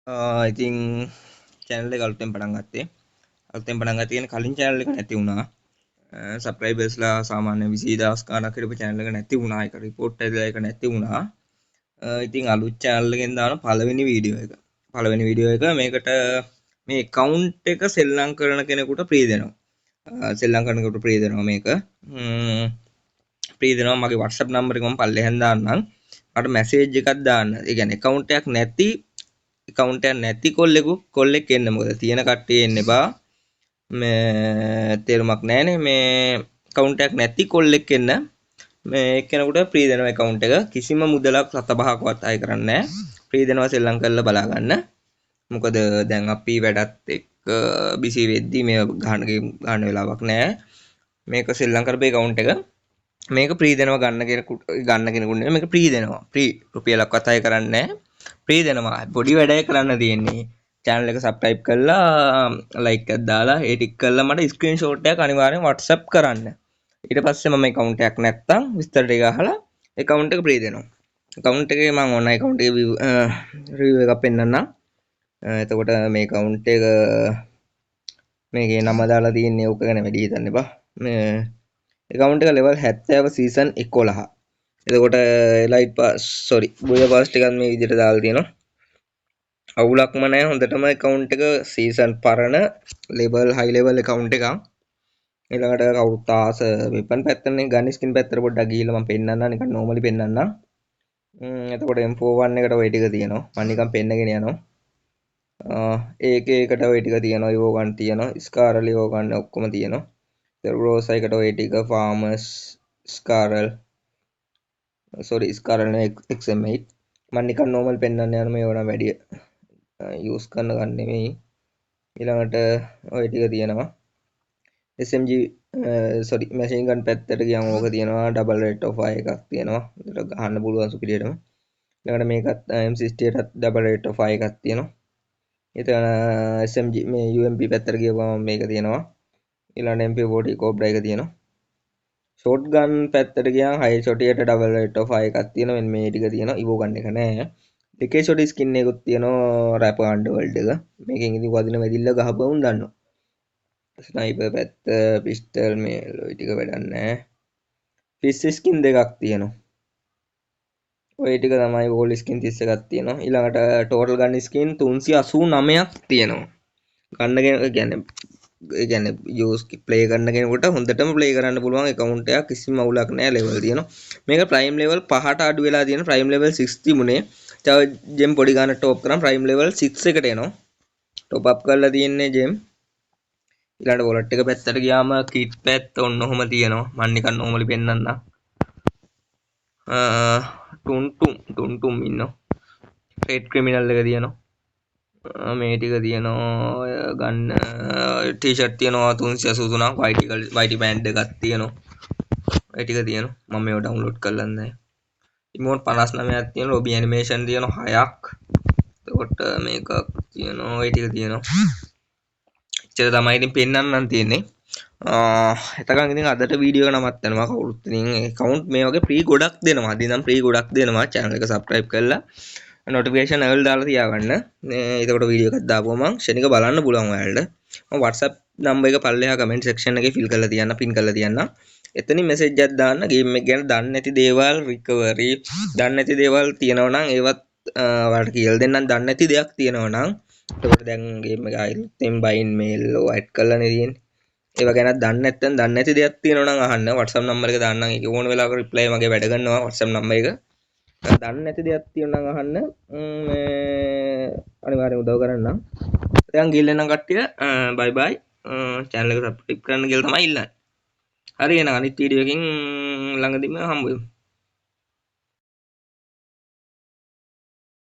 ඉතින් channel එක අලුතෙන් පටන් ගත්තේ. අලුතෙන් පටන් ගත්තේ කියන්නේ කලින් channel එක නැති වුණා. subscribersලා සාමාන්‍ය 20000 ගණක් හිටපු channel එක නැති වුණා. ඒක report ඇදලා ඒක නැති වුණා. ඉතින් අලුත් channel එකෙන් දාන පළවෙනි වීඩියෝ එක. පළවෙනි වීඩියෝ එක මේකට මේ account එක සෙල්ලම් කරන කෙනෙකුට free දෙනවා. සෙල්ලම් කරන කෙනෙකුට free දෙනවා මේක. free දෙනවා මගේ WhatsApp number එක මම පල්ලෙහෙන් දාන්නම්. මට message එකක් දාන්න. ඒ කියන්නේ account එකක් නැති කොල්ලෙක් එන්න. මොකද තියෙන කට්ටිය එන්න එපා. මේ තේරුමක් නැහැනේ. මේ account එකක් නැති කොල්ලෙක් එන්න. මේ එක්කෙනෙකුට free දෙනවා account එක. කිසිම මුදලක් 7-5කවත් අය කරන්නේ නැහැ. free දෙනවා සෙල්ලම් කරලා බලා ගන්න. මොකද දැන් අපි වැඩත් එක්ක busy වෙද්දි මේ ගන්න වෙලාවක් නැහැ. මේක සෙල්ලම් කරපේ account එක. මේක free දෙනවා ගන්න කෙනෙකුට නෙමෙයි මේක free දෙනවා. free රුපියලක්වත් අය කරන්නේ නැහැ. free දෙනවා. පොඩි වැඩේ කරන්න තියෙන්නේ. channel එක subscribe කරලා like එකක් දාලා ඒ ටික කරලා මට screenshot එකක් අනිවාර්යෙන් WhatsApp කරන්න. ඊට පස්සේ මම account එකක් නැත්තම් විස්තර ටික අහලා account එක free දෙනවා. account එකේ මම ඕන account එකේ review එකක් පෙන්නන්නම්. එතකොට මේ account එක මේකේ නම දාලා තියෙන්නේ ඕක ගැන වැඩි හිතන්න එපා. මේ account එක level 70 season 11. එතකොට elite pass booyah pass ටිකක් මේ විදිහට දාලා තියෙනවා. අවුලක්ම නැහැ හොඳටම account එක season පරණ level high level account එකක්. ඊළඟට කවුරුත් ආස weapon පැත්තනේ gun skin පැත්තට පොඩ්ඩක් ගිහිල්ලා මම පෙන්නන්නම් නිකන් normally පෙන්නන්නම්. එතකොට M41 එකට ওই ටික තියෙනවා. මම නිකන් පෙන්නගෙන යනවා. AK එකට ওই ටික තියෙනවා. Evo gun තියෙනවා. Scarl Evo gun ඔක්කොම තියෙනවා. Rosa එකට ওই ටික farmers Scarl XM8 මම නිකන් normal පෙන්නන්න යන මේ වුණා වැඩි use කරන ගන්න නෙමෙයි. ඊළඟට ওই ටික තියෙනවා. SMG machine gun පැත්තට ගියාම ඕක තියෙනවා. double rate of fire එකක් තියෙනවා. ඒකට ගහන්න පුළුවන් සුපිරියටම. ඊළඟට මේකත් M68ත් double rate of fire එකක් තියෙනවා. එතන SMG මේ UMP පැත්තට ගියපුවම මේක තියෙනවා. ඊළඟට MP40 Cobra එක තියෙනවා. shotgun පැත්තට ගියාම high shot එකට double rate of fire එකක් තියෙනවා. මෙන්න මේ ටික තියෙනවා. Evo gun එක නෑ. දෙකේ shot skin එකකුත් තියෙනවා. Rapper Underworld එක. මේකෙන් ඉතින් වදින වැදිල්ල ගහපුවම දන්නවා. sniper පැත්ත pistol මේ ඔය ටික වැඩක් නෑ. fish skin දෙකක් තියෙනවා. ඔය ටික තමයි wall skin 31ක් තියෙනවා. ඊළඟට total gun skin 389ක් තියෙනවා. ගන්න කියන්නේ use play කරන කෙනෙකුට හොඳටම play කරන්න පුළුවන් account එකක්. කිසිම අවුලක් නැහැ. level තියෙනවා. මේක prime level 5ට අඩු වෙලා තියෙන prime level 6 තිබුණේ. තව gem පොඩි ගන්න top කරන් prime level 6 එකට එනවා. top up කරලා තියෙන්නේ gem. ඊළඟට wallet එක පැත්තට ගියාම kit පැත්ත ඔන්න ඔහොම තියෙනවා. මම නිකන් normally පෙන්නන්නම්. ටුන්ටුම් ඉන්නවා. red criminal එක තියෙනවා. මේ ටික තියෙනවා. ගන්න t-shirt තියෙනවා 383ක් white band එකක් තියෙනවා. ඒ ටික තියෙනවා. මම මේව download කරලා නැහැ. emote 59ක් තියෙනවා. lobby animation තියෙනවා 6ක්. එතකොට මේකක් තියෙනවා. ඒ ටික තියෙනවා. එච්චර තමයි ඉතින් පෙන්නන්නම් තියෙන්නේ. එතකන් ඉතින් අදට වීඩියෝ එක නවත්තනවා. කවුරුත් ඉතින් account මේ වගේ free ගොඩක් දෙනවා. අද ඉඳන් free ගොඩක් දෙනවා. channel එක subscribe කරලා notification all දාලා තියාගන්න. එතකොට වීඩියෝ එකක් දාපුවම ක්ෂණික බලන්න පුළුවන් ඔයාලට. මම WhatsApp number එක පල්ලෙහා comment section එකේ fill කරලා තියන්න, pin කරලා තියන්න. එතනින් message එකක් දාන්න. game එක ගැන දන්නේ නැති දේවල්, recovery දන්නේ නැති දේවල් තියෙනවා නම් ඒවත් ඔයාලට කියලා දෙන්නම්. දන්නේ නැති දෙයක් තියෙනවා නම් එතකොට දැන් game එක අයිතෙන් බයින් මේල් ඔය ඇඩ් කරලානේ තියෙන්නේ. ඒව ගැන දන්නේ නැත්නම් දන්නේ නැති දෙයක් තියෙනවා නම් අහන්න. WhatsApp number එක දාන්නම්. ඒක ඕන වෙලාවක reply මගේ වැඩ කරනවා WhatsApp number එක. දන්නේ නැති දෙයක් තියෙනවා නම් අහන්න. අනිවාර්යෙන් උදව් කරන්නම්. දැන් ගිහින් කට්ටිය bye bye. channel එක subscribe කරන්න කියලා තමයි ඉල්ලන්නේ. හරි එහෙනම් අනිත් වීඩියෝ එකකින් ළඟදීම හම්බ වෙමු.